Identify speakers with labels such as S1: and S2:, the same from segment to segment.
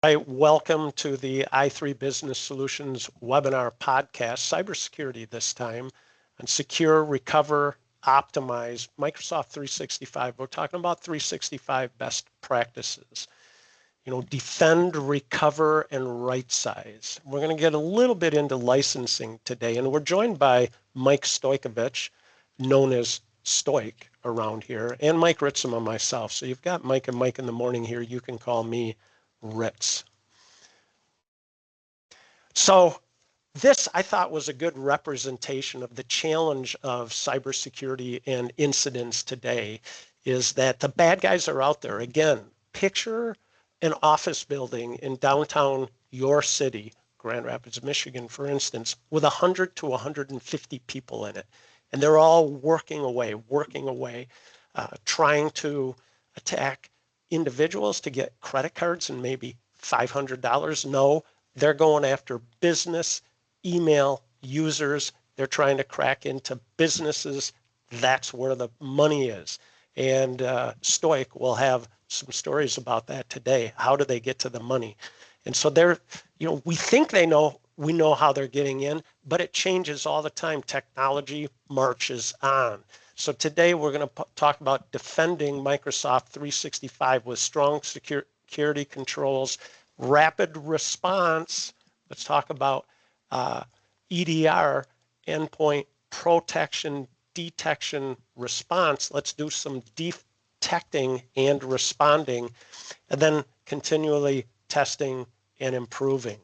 S1: Hi, welcome to the i3 Business Solutions webinar podcast, cybersecurity this time, and secure, recover, optimize, Microsoft 365. We're talking about 365 best practices. Defend, recover, and right size. We're going to get a little bit into licensing today, and we're joined by Mike Stojkovic, known as Stoik around here, and Mike Ritzema, myself. So you've got Mike and Mike in the morning here. You can call me Ritz. So this, I thought, was a good representation of the challenge of cybersecurity and incidents today, is that the bad guys are out there. Again, picture an office building in downtown your city, Grand Rapids, Michigan, for instance, with 100 to 150 people in it. And they're all working away, trying to attack individuals to get credit cards and maybe $500. No, they're going after business, email users. They're trying to crack into businesses. That's where the money is. And Stoik will have some stories about that today. How do they get to the money? And so we think we know how they're getting in, but it changes all the time. Technology marches on. So today we're going to talk about defending Microsoft 365 with strong security controls, rapid response. Let's talk about EDR, endpoint protection, detection, response. Let's do some detecting and responding, and then continually testing and improving.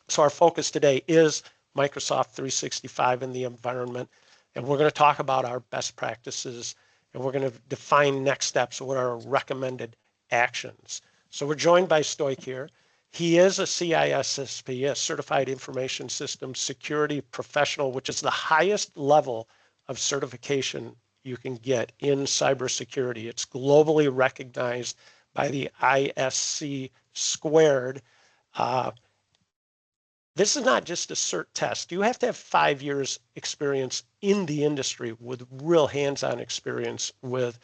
S1: So our focus today is Microsoft 365 in the environment, and we're going to talk about our best practices, and we're going to define next steps, what are our recommended actions. So we're joined by Stoik here. He is a CISSP, a Certified Information Systems Security Professional, which is the highest level of certification you can get in cybersecurity. It's globally recognized by the ISC squared. This is not just a cert test. You have to have 5 years experience in the industry with real hands-on experience with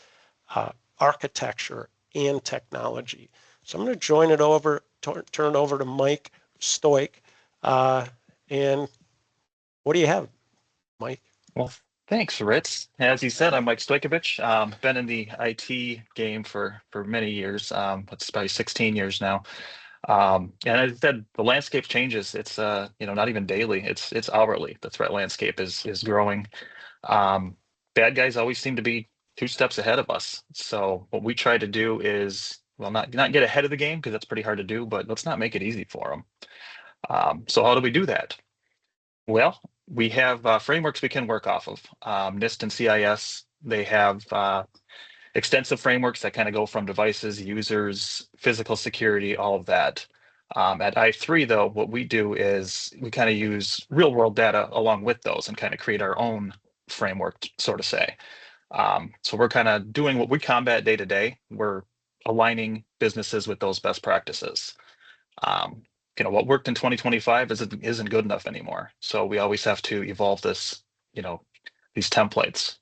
S1: architecture and technology. So I'm going to turn it over to Mike Stoik. And what do you have, Mike?
S2: Well, thanks, Ritz. As you said, I'm Mike Stojkovic. Been in the IT game for many years. It's probably 16 years now. And as I said, the landscape changes. It's not even daily. It's hourly. The threat landscape is growing. Um, Bad guys always seem to be 2 steps ahead of us. So what we try to do is, well, not get ahead of the game because that's pretty hard to do, but let's not make it easy for them. So how do we do that? Well, we have frameworks we can work off of. NIST and CIS, they have extensive frameworks that kind of go from devices, users, physical security, all of that. At i3, though, what we do is we kind of use real world data along with those and kind of create our own framework, sort of say. So we're kind of doing what we combat day to day. We're aligning businesses with those best practices. Um, what worked in 2025 isn't good enough anymore. So we always have to evolve these templates.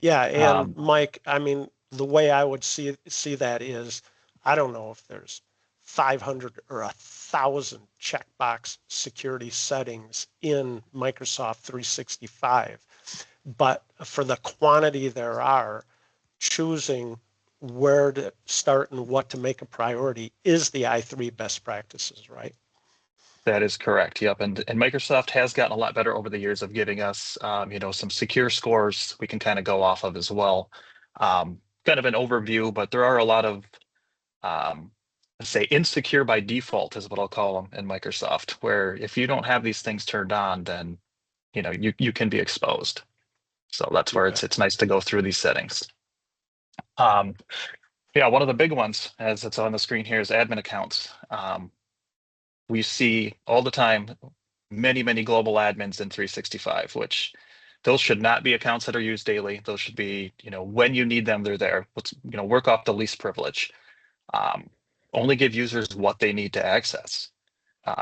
S1: Yeah, and
S2: Um,
S1: Mike, I mean, the way I would see that is, I don't know if there's 500 or 1,000 checkbox security settings in Microsoft 365, but for the quantity there are, choosing where to start and what to make a priority is the i3 best practices, right?
S2: that is correct. Yep. And Microsoft has gotten a lot better over the years of giving us, some secure scores we can kind of go off of as well. Kind of an overview, but there are a lot of, let's say, insecure by default is what I'll call them in Microsoft, where if you don't have these things turned on, then, you can be exposed. So that's
S1: You
S2: where
S1: bet.
S2: it's nice to go through these settings. Um, yeah, one of the big ones, as it's on the screen here, is admin accounts. We see all the time many global admins in 365, which those should not be accounts that are used daily. Those should be, when you need them, they're there. Let's, work off the least privilege. Um, Only give users what they need to access.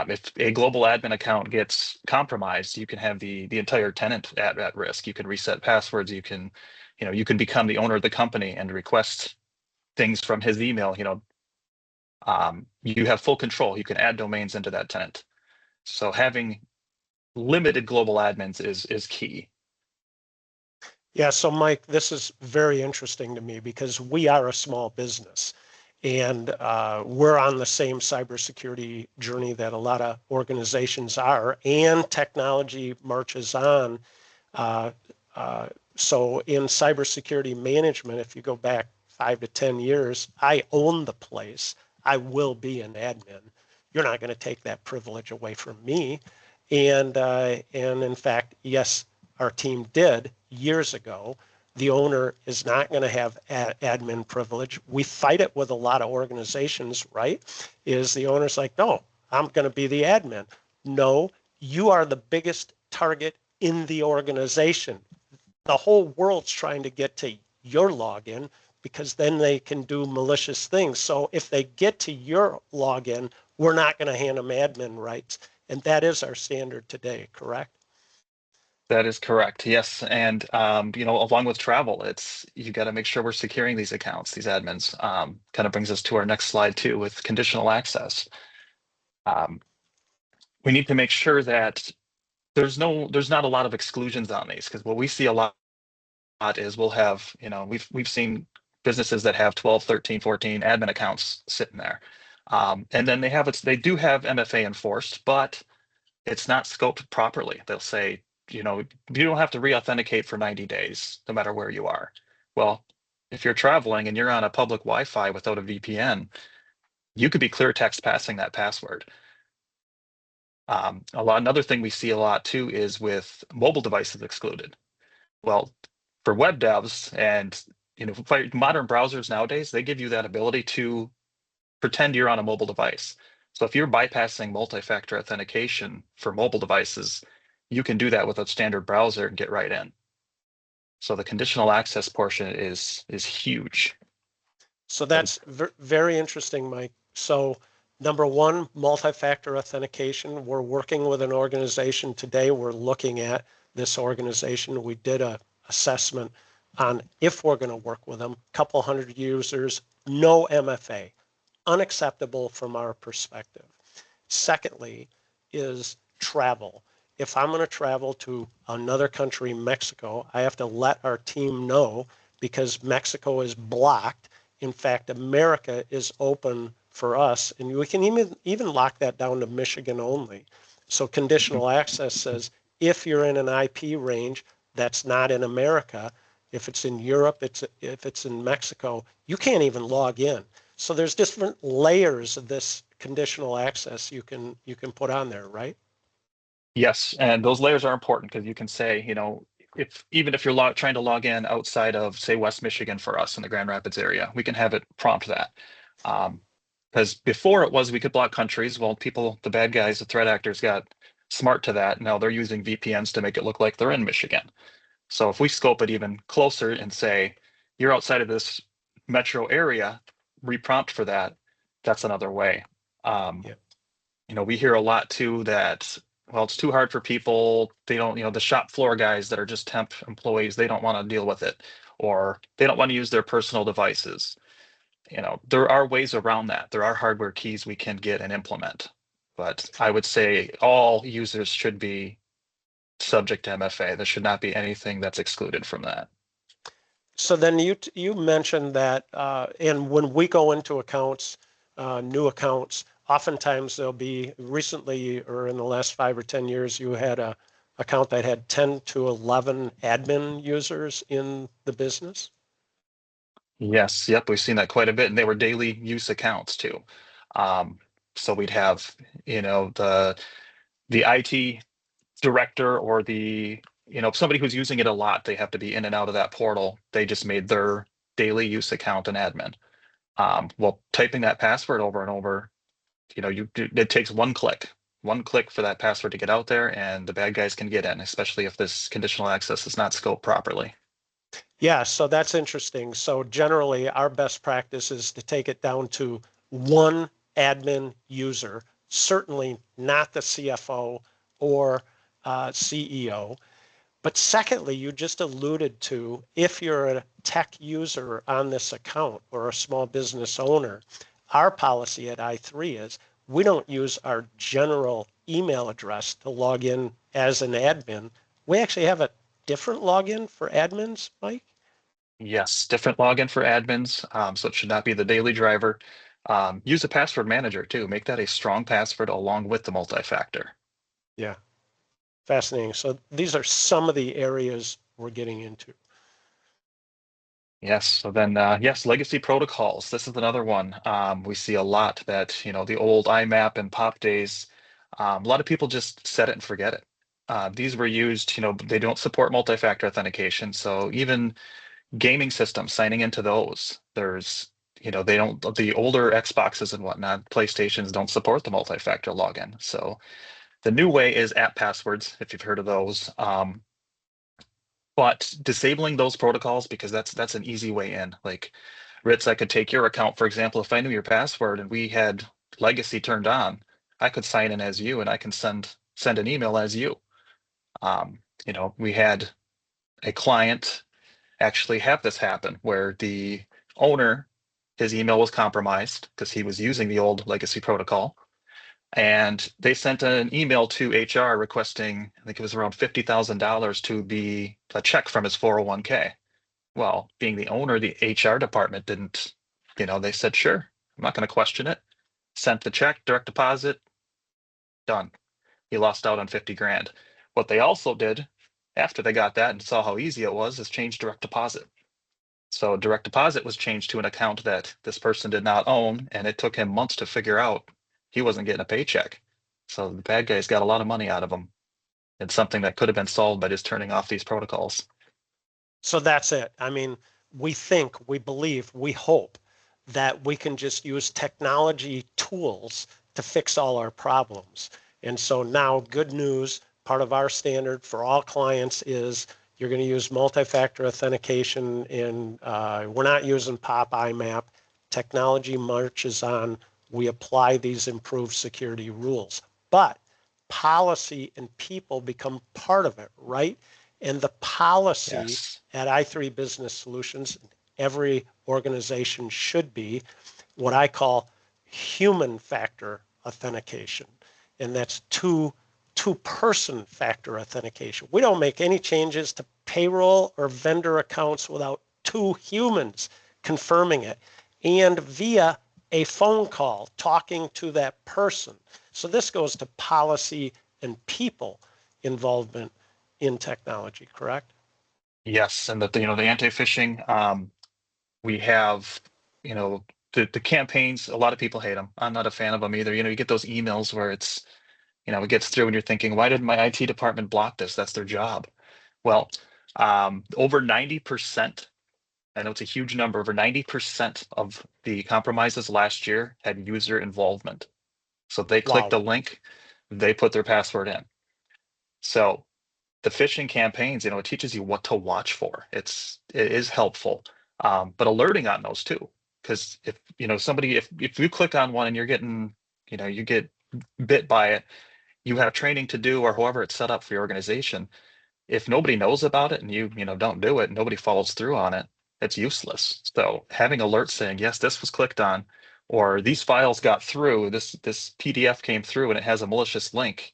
S2: If a global admin account gets compromised, you can have the entire tenant at risk. You can reset passwords. You can become the owner of the company and request things from his email, You have full control. You can add domains into that tenant. So having limited global admins is key.
S1: Yeah, so Mike, this is very interesting to me because we are a small business and we're on the same cybersecurity journey that a lot of organizations are, and technology marches on. Uh, so in cybersecurity management, if you go back 5 to 10 years, I own the place. I will be an admin. You're not going to take that privilege away from me. And in fact, yes, our team did years ago. The owner is not going to have admin privilege. We fight it with a lot of organizations, right? Is the owner's like, no, I'm going to be the admin. No, you are the biggest target in the organization. The whole world's trying to get to your login because then they can do malicious things. So if they get to your login, we're not going to hand them admin rights. And that is our standard today, correct?
S2: That is correct. Yes. And along with travel, it's you got to make sure we're securing these accounts, these admins. Kind of brings us to our next slide too with conditional access. Um, we need to make sure that there's not a lot of exclusions on these, because what we see a lot is we'll have, we've seen businesses that have 12, 13, 14 admin accounts sitting there. And then they do have MFA enforced, but it's not scoped properly. They'll say, you don't have to re-authenticate for 90 days, no matter where you are. Well, if you're traveling and you're on a public Wi-Fi without a VPN, you could be clear text passing that password. Another thing we see a lot too is with mobile devices excluded. Well, for web devs and modern browsers nowadays, they give you that ability to pretend you're on a mobile device. So if you're bypassing multi-factor authentication for mobile devices, you can do that with a standard browser and get right in. So the conditional access portion is huge.
S1: So that's very interesting, Mike. So number one, multi-factor authentication. We're working with an organization today. We're looking at this organization. We did a assessment on if we're going to work with them. A couple hundred users, no MFA, unacceptable from our perspective. Secondly, is travel. If I'm going to travel to another country, Mexico, I have to let our team know because Mexico is blocked. In fact, America is open for us, and we can even lock that down to Michigan only. So conditional access says if you're in an IP range that's not in America, if it's in Europe, if it's in Mexico, you can't even log in. So there's different layers of this conditional access you can put on there, right?
S2: Yes, and those layers are important because you can say, if you're trying to log in outside of, say, West Michigan for us in the Grand Rapids area, we can have it prompt that. Because before it was we could block countries. Well, the bad guys, the threat actors got smart to that. Now they're using VPNs to make it look like they're in Michigan. So if we scope it even closer and say, you're outside of this metro area, reprompt for that, that's another way.
S1: Yeah.
S2: We hear a lot too that, well, it's too hard for people. They don't, the shop floor guys that are just temp employees, they don't want to deal with it, or they don't want to use their personal devices. There are ways around that. There are hardware keys we can get and implement. But I would say all users should be subject to MFA. There should not be anything that's excluded from that.
S1: So then you mentioned that, and when we go into accounts, new accounts, oftentimes there'll be recently or in the last 5 or 10 years, you had a account that had 10 to 11 admin users in the business.
S2: Yes, yep, we've seen that quite a bit, and they were daily use accounts too. So we'd have, the IT director or somebody who's using it a lot, they have to be in and out of that portal. They just made their daily use account an admin. Well, typing that password over and over, it takes one click for that password to get out there, and the bad guys can get in, especially if this conditional access is not scoped properly.
S1: Yeah, so that's interesting. So generally, our best practice is to take it down to one admin user, certainly not the CFO or CEO. But secondly, you just alluded to if you're a tech user on this account or a small business owner, our policy at i3 is we don't use our general email address to log in as an admin. We actually have a different login for admins, Mike?
S2: Yes, different login for admins, so it should not be the daily driver. Use a password manager too. Make that a strong password along with the multi-factor.
S1: Yeah, fascinating. So these are some of the areas we're getting into.
S2: Yes. So then, yes, legacy protocols. This is another one. We see a lot that, the old IMAP and POP days, a lot of people just set it and forget it. These were used, they don't support multi-factor authentication. So even gaming systems, signing into those, they don't, the older Xboxes and whatnot, PlayStations don't support the multi-factor login. So the new way is app passwords, if you've heard of those. But disabling those protocols, because that's an easy way in. Like Ritz, I could take your account, for example, if I knew your password and we had legacy turned on, I could sign in as you and I can send an email as you. We had a client actually have this happen where the owner, his email was compromised because he was using the old legacy protocol. And they sent an email to HR requesting, I think it was around $50,000 to be a check from his 401k. Well, being the owner, the HR department didn't, they said, sure, I'm not going to question it. Sent the check, direct deposit, done. He lost out on 50 grand. What they also did after they got that and saw how easy it was is change direct deposit. So direct deposit was changed to an account that this person did not own, and it took him months to figure out he wasn't getting a paycheck. So the bad guys got a lot of money out of him. It's something that could have been solved by just turning off these protocols.
S1: So that's it. I mean, we think, we believe, we hope that we can just use technology tools to fix all our problems. And so now, good news, part of our standard for all clients is you're going to use multi-factor authentication, and we're not using POP IMAP. Technology marches on. We apply these improved security rules. But policy and people become part of it, right? And the policy
S2: Yes.
S1: at i3 Business Solutions, every organization should be what I call human factor authentication. And that's two-person factor authentication. We don't make any changes to payroll or vendor accounts without two humans confirming it and via a phone call talking to that person. So this goes to policy and people involvement in technology, correct?
S2: Yes, and the anti-phishing, we have, the campaigns, a lot of people hate them. I'm not a fan of them either. You get those emails where it gets through and you're thinking, why did my IT department block this? That's their job. Well, over 90%, I know it's a huge number, over 90% of the compromises last year had user involvement. So they clicked
S1: Wow.
S2: the link, they put their password in. So the phishing campaigns, it teaches you what to watch for. It is helpful, but alerting on those too, because if you click on one and you're getting, you get bit by it, you have training to do or however it's set up for your organization. If nobody knows about it and you don't do it, nobody follows through on it, it's useless. So having alerts saying, yes, this was clicked on, or these files got through, this PDF came through and it has a malicious link,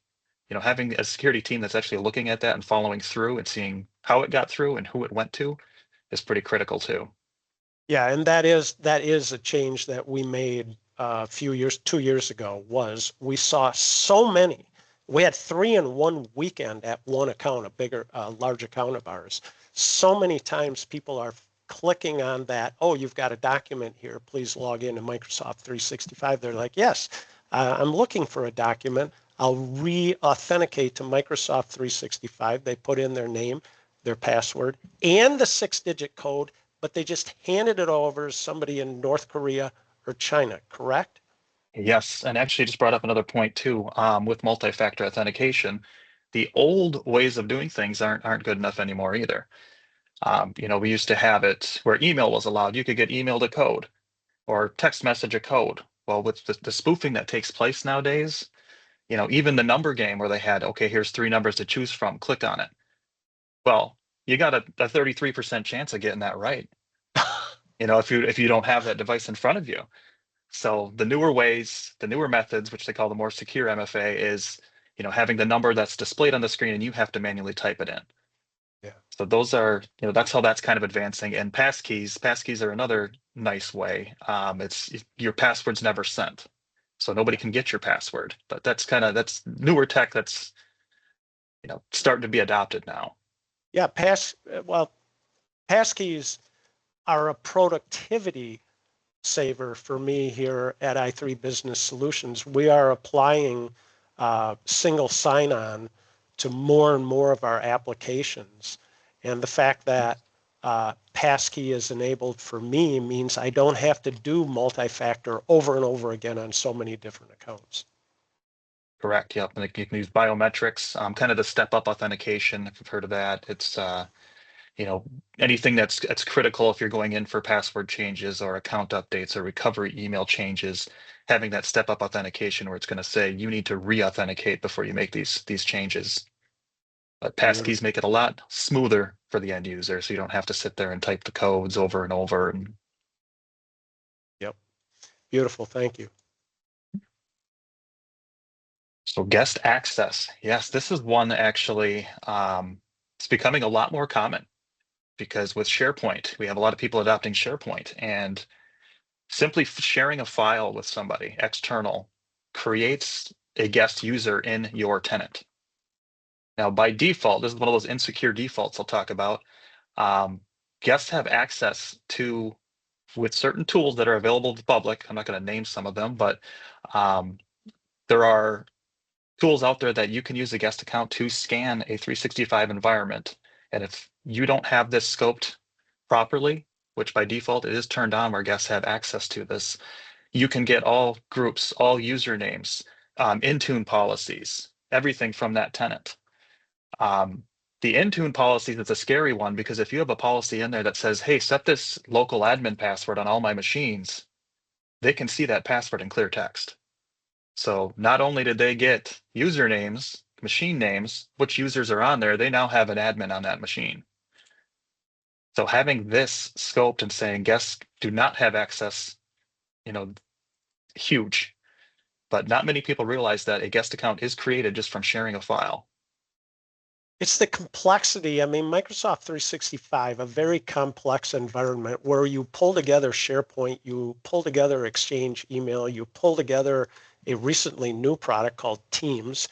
S2: having a security team that's actually looking at that and following through and seeing how it got through and who it went to is pretty critical too.
S1: Yeah, and that is a change that we made a few years, 2 years ago, was we saw so many. We had three in one weekend at one account, large account of ours. So many times people are clicking on that, oh, you've got a document here, please log in to Microsoft 365. They're like, yes, I'm looking for a document. I'll re-authenticate to Microsoft 365. They put in their name, their password, and the 6-digit code, but they just handed it over to somebody in North Korea or China, correct?
S2: Yes, and actually just brought up another point too, with multi-factor authentication. The old ways of doing things aren't good enough anymore either. We used to have it where email was allowed. You could get emailed a code or text message a code. Well, with the spoofing that takes place nowadays, even the number game where they had, okay, here's three numbers to choose from, click on it. Well, you got a 33% chance of getting that right. If you don't have that device in front of you. So the newer ways, the newer methods, which they call the more secure MFA, is having the number that's displayed on the screen and you have to manually type it in.
S1: Yeah.
S2: So those are, that's how that's kind of advancing. And passkeys are another nice way. It's your password's never sent, so nobody can get your password. But that's newer tech that's starting to be adopted now.
S1: Yeah, passkeys are a productivity saver for me here at i3 Business Solutions. We are applying single sign-on to more and more of our applications. And the fact that passkey is enabled for me means I don't have to do multi-factor over and over again on so many different accounts.
S2: Correct. Yep. And you can use biometrics, kind of the step-up authentication, if you've heard of that. It's anything that's critical if you're going in for password changes or account updates or recovery email changes, having that step-up authentication where it's going to say you need to re-authenticate before you make these changes. But passkeys make it a lot smoother for the end user, so you don't have to sit there and type the codes over and over.
S1: Yep. Beautiful. Thank you.
S2: So guest access. Yes, this is one actually, it's becoming a lot more common because with SharePoint, we have a lot of people adopting SharePoint, and simply sharing a file with somebody external creates a guest user in your tenant. Now, by default, this is one of those insecure defaults I'll talk about. Guests have access to, with certain tools that are available to the public. I'm not going to name some of them, but there are tools out there that you can use a guest account to scan a 365 environment. And if you don't have this scoped properly, which by default it is turned on where guests have access to this, you can get all groups, all usernames, Intune policies, everything from that tenant. The Intune policies is a scary one because if you have a policy in there that says, hey, set this local admin password on all my machines, they can see that password in clear text. So not only did they get usernames, machine names, which users are on there, they now have an admin on that machine. So having this scoped and saying guests do not have access, huge. But not many people realize that a guest account is created just from sharing a file.
S1: It's the complexity. I mean, Microsoft 365, a very complex environment where you pull together SharePoint, you pull together Exchange email, you pull together a recently new product called Teams.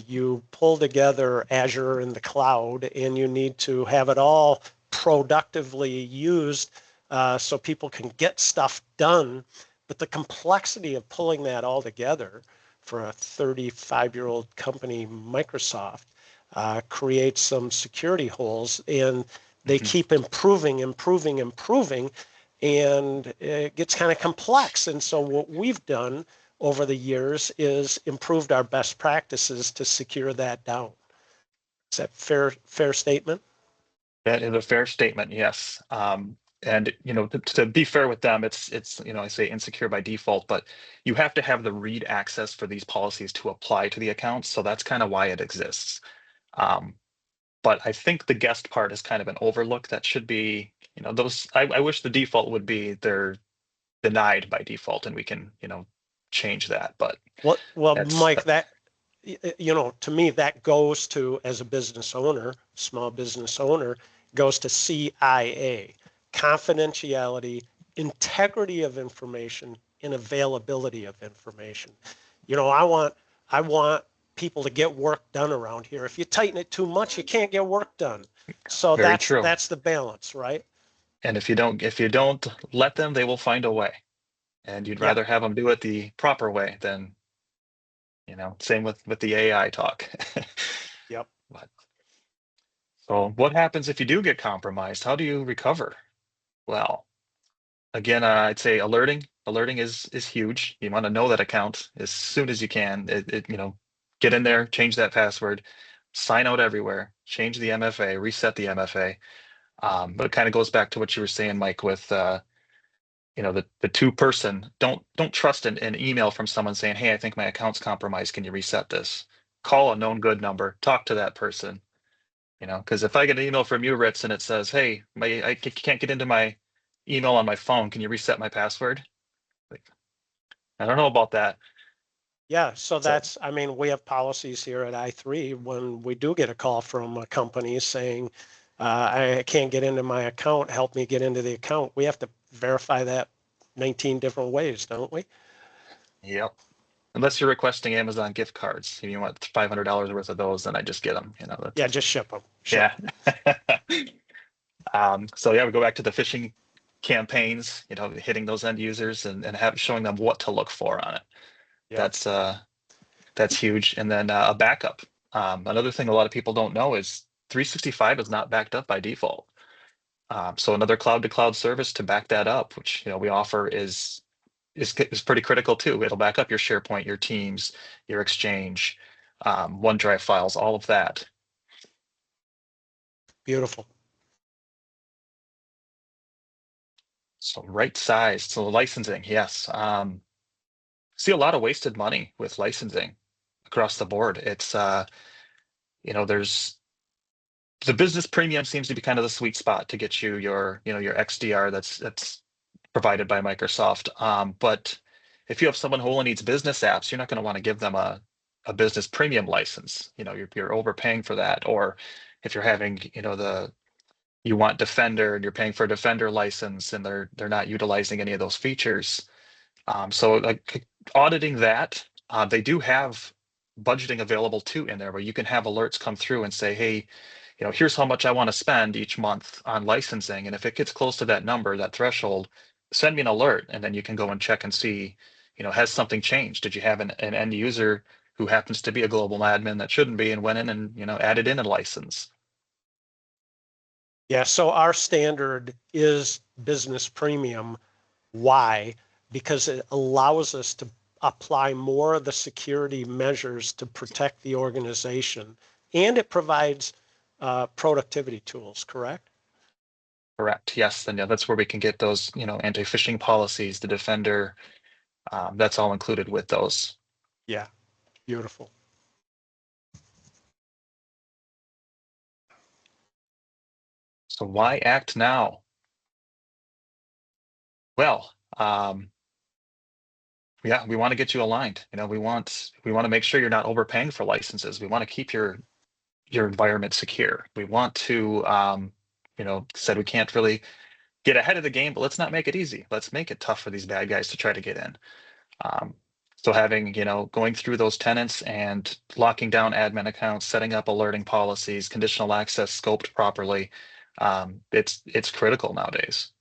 S1: You pull together Azure in the cloud, and you need to have it all productively used so people can get stuff done. But the complexity of pulling that all together for a 35-year-old company, Microsoft, creates some security holes, and they keep improving, and it gets kind of complex. And so what we've done over the years is improved our best practices to secure that down. Is that fair statement?
S2: That is a fair statement, yes. And to be fair with them, it's I say insecure by default, but you have to have the read access for these policies to apply to the accounts. So that's kind of why it exists. But I think the guest part is kind of an overlook that should be, those. I wish the default would be they're denied by default, and we can change that. But
S1: well, Mike, that to me that goes to, as a business owner, small business owner, goes to CIA, confidentiality, integrity of information, and availability of information. I want people to get work done around here. If you tighten it too much, you can't get work done. So
S2: very true.
S1: That's the balance, right?
S2: And if you don't let them, they will find a way. And you'd rather have them do it the proper way than, same with the AI talk.
S1: Yep.
S2: So what happens if you do get compromised? How do you recover? Well, again, I'd say alerting is huge. You want to know that account as soon as you can. Get in there, change that password, sign out everywhere, change the MFA, reset the MFA. But it kind of goes back to what you were saying, Mike, with the two-person. Don't trust an email from someone saying, hey, I think my account's compromised, can you reset this? Call a known good number, talk to that person. Because if I get an email from you, Ritz, and it says, hey, I can't get into my email on my phone, can you reset my password? Like, I don't know about that.
S1: Yeah, so
S2: So
S1: that's, I mean, we have policies here at I3 when we do get a call from a company saying, I can't get into my account, help me get into the account. We have to verify that 19 different ways, don't we?
S2: yep. Unless you're requesting Amazon gift cards, if you want $500 worth of those, then I just get them.
S1: Yeah,
S2: That's
S1: just ship them.
S2: yeah. So yeah, we go back to the phishing campaigns, hitting those end users and showing them what to look for on it.
S1: Yeah.
S2: That's huge. And then a backup. Another thing a lot of people don't know is 365 is not backed up by default. So another cloud to cloud service to back that up, which we offer is pretty critical too. It'll back up your SharePoint, your Teams, your Exchange, OneDrive files, all of that.
S1: Beautiful.
S2: So right size. So licensing, yes. See a lot of wasted money with licensing across the board. It's there's the business premium seems to be kind of the sweet spot to get you your XDR that's provided by Microsoft. But if you have someone who only needs business apps, you're not going to want to give them a business premium license. You're overpaying for that. Or if you're having, you want Defender and you're paying for a Defender license and they're not utilizing any of those features. So like auditing that, they do have budgeting available too in there where you can have alerts come through and say, hey, here's how much I want to spend each month on licensing. And if it gets close to that number, that threshold, send me an alert. And then you can go and check and see, has something changed? Did you have an end user who happens to be a global admin that shouldn't be and went in and, added in a license?
S1: Yeah, so our standard is business premium. Why? Because it allows us to apply more of the security measures to protect the organization, and it provides productivity tools, correct?
S2: Correct. Yes. Then yeah, that's where we can get those, anti-phishing policies, the Defender. That's all included with those.
S1: Yeah, beautiful.
S2: So why act now? Well, yeah, we want to get you aligned. We want to make sure you're not overpaying for licenses. We want to keep your environment secure. We want to, said we can't really get ahead of the game, but let's not make it easy. Let's make it tough for these bad guys to try to get in. Um, so having, going through those tenants and locking down admin accounts, setting up alerting policies, conditional access scoped properly, it's critical nowadays.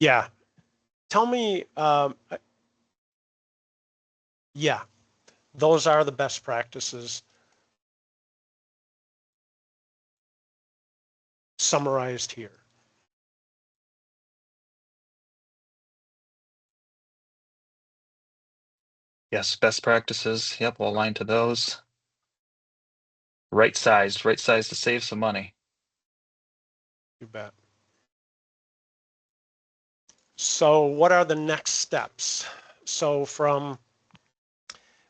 S1: Yeah. Tell me, yeah, those are the best practices summarized here.
S2: Yes, best practices. Yep, we'll align to those. Right sized to save some money.
S1: You bet. So what are the next steps? So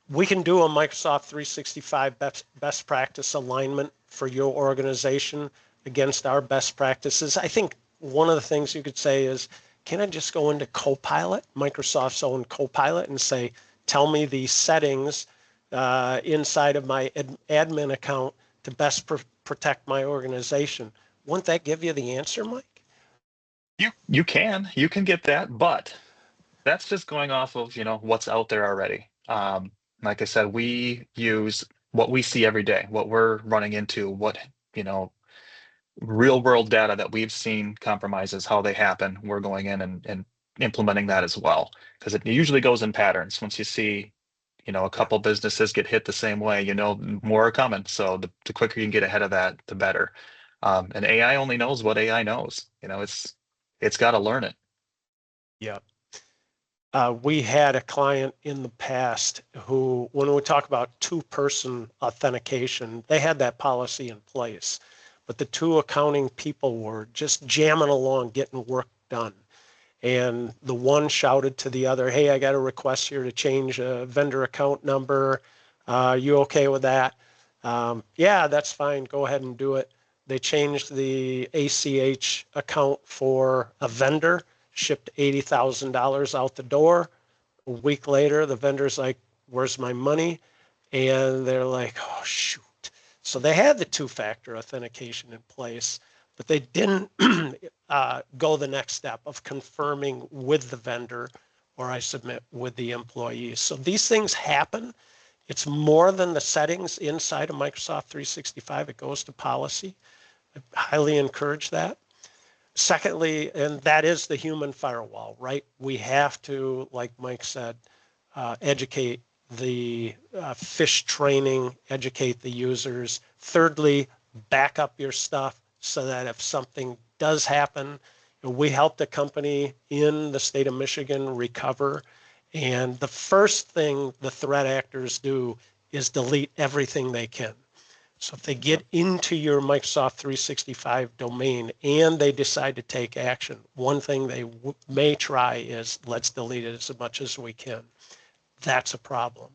S1: we can do a Microsoft 365 best practice alignment for your organization against our best practices. I think one of the things you could say is, can I just go into Copilot, Microsoft's own Copilot, and say, tell me the settings inside of my admin account to best protect my organization? Wouldn't that give you the answer, Mike?
S2: You can get that, but that's just going off of what's out there already. Like I said, we use what we see every day, what we're running into, what real world data that we've seen compromises, how they happen. We're going in and implementing that as well, because it usually goes in patterns. Once you see a couple businesses get hit the same way, more are coming. So the quicker you can get ahead of that, the better. And AI only knows what AI knows. It's got to learn it.
S1: Yeah. We had a client in the past who, when we talk about two-person authentication, they had that policy in place, but the two accounting people were just jamming along, getting work done. And the one shouted to the other, hey, I got a request here to change a vendor account number. You okay with that? Yeah, that's fine. Go ahead and do it. They changed the ACH account for a vendor. shipped $80,000 out the door. A week later, the vendor's like, where's my money? And they're like, oh, shoot. So they had the two-factor authentication in place, but they didn't go the next step of confirming with the vendor, or I submit with the employee. So these things happen. It's more than the settings inside of Microsoft 365. It goes to policy. I highly encourage that. Secondly, and that is the human firewall, right? We have to, like Mike said, educate the phish training, educate the users. Thirdly, back up your stuff so that if something does happen, we helped a company in the state of Michigan recover. And the first thing the threat actors do is delete everything they can. So if they get into your Microsoft 365 domain and they decide to take action, one thing they may try is let's delete it as much as we can. That's a problem.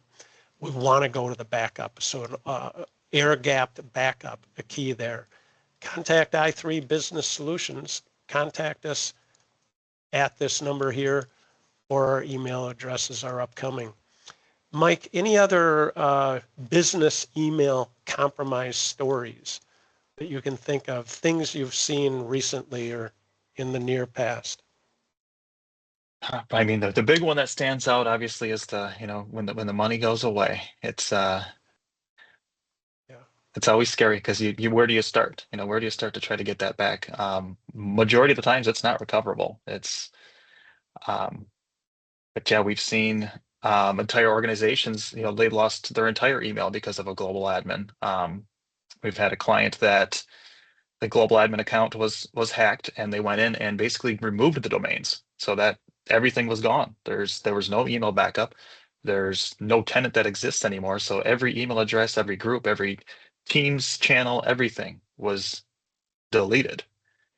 S1: We want to go to the backup. So air-gapped backup, the key there. Contact i3 Business Solutions. Contact us at this number here, or our email addresses are upcoming. Mike, any other business email compromise stories that you can think of, things you've seen recently or in the near past?
S2: I mean, the big one that stands out obviously is when the money goes away. It's always scary because where do you start? Where do you start to try to get that back? Majority of the times it's not recoverable. But yeah, we've seen entire organizations, they lost their entire email because of a global admin. We've had a client that the global admin account was hacked, and they went in and basically removed the domains so that everything was gone. There was no email backup. There's no tenant that exists anymore. So every email address, every group, every Teams channel, everything was deleted.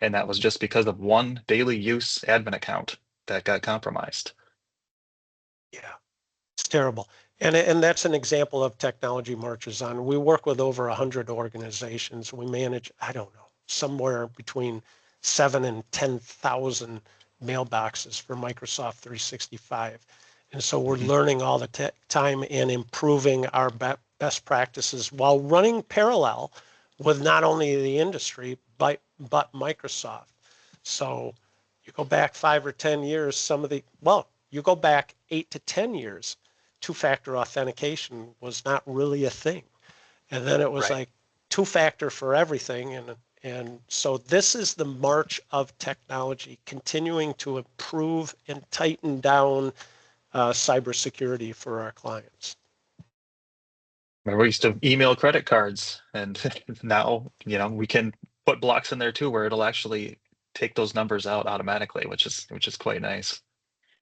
S2: And that was just because of one daily use admin account that got compromised.
S1: Yeah, it's terrible. And that's an example of technology marches on. We work with over 100 organizations. We manage, I don't know, somewhere between 7 and 10,000 mailboxes for Microsoft 365. And so we're learning all the time and improving our best practices while running parallel with not only the industry, but Microsoft. So you go back 5 or 10 years, you go back 8 to 10 years, two-factor authentication was not really a thing. And then it was
S2: Right.
S1: like two-factor for everything. And so this is the march of technology, continuing to improve and tighten down cybersecurity for our clients.
S2: Remember, we used to email credit cards, and now, we can put blocks in there too, where it'll actually take those numbers out automatically, which is quite nice.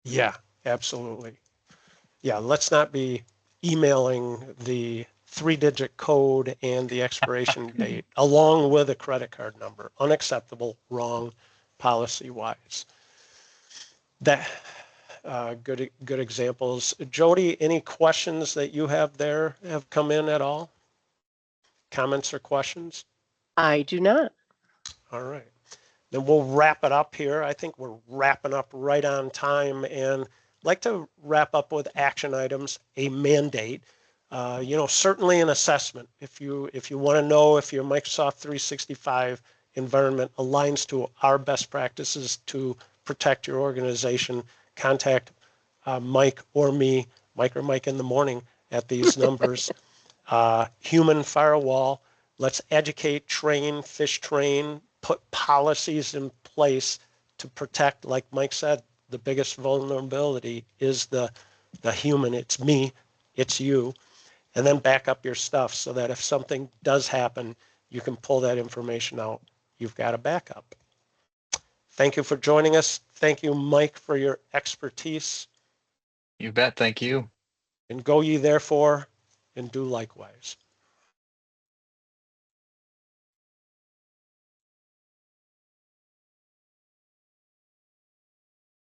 S1: Yeah, absolutely. Yeah, let's not be emailing the 3-digit code and the expiration date along with a credit card number. Unacceptable, wrong, policy-wise. That good examples. Jody, any questions that you have there have come in at all? Comments or questions?
S3: I do not.
S1: All right. Then we'll wrap it up here. I think we're wrapping up right on time, and I'd like to wrap up with action items, a mandate. Certainly an assessment. If you want to know if your Microsoft 365 environment aligns to our best practices to protect your organization, contact Mike or me, Mike or Mike in the morning at these numbers. Human firewall. Let's educate, train, phish train, put policies in place to protect, like Mike said, the biggest vulnerability is the human. It's me, it's you. And then back up your stuff so that if something does happen, you can pull that information out. You've got a backup. Thank you for joining us. Thank you, Mike, for your expertise.
S2: You bet. Thank you.
S1: And go ye therefore and do likewise.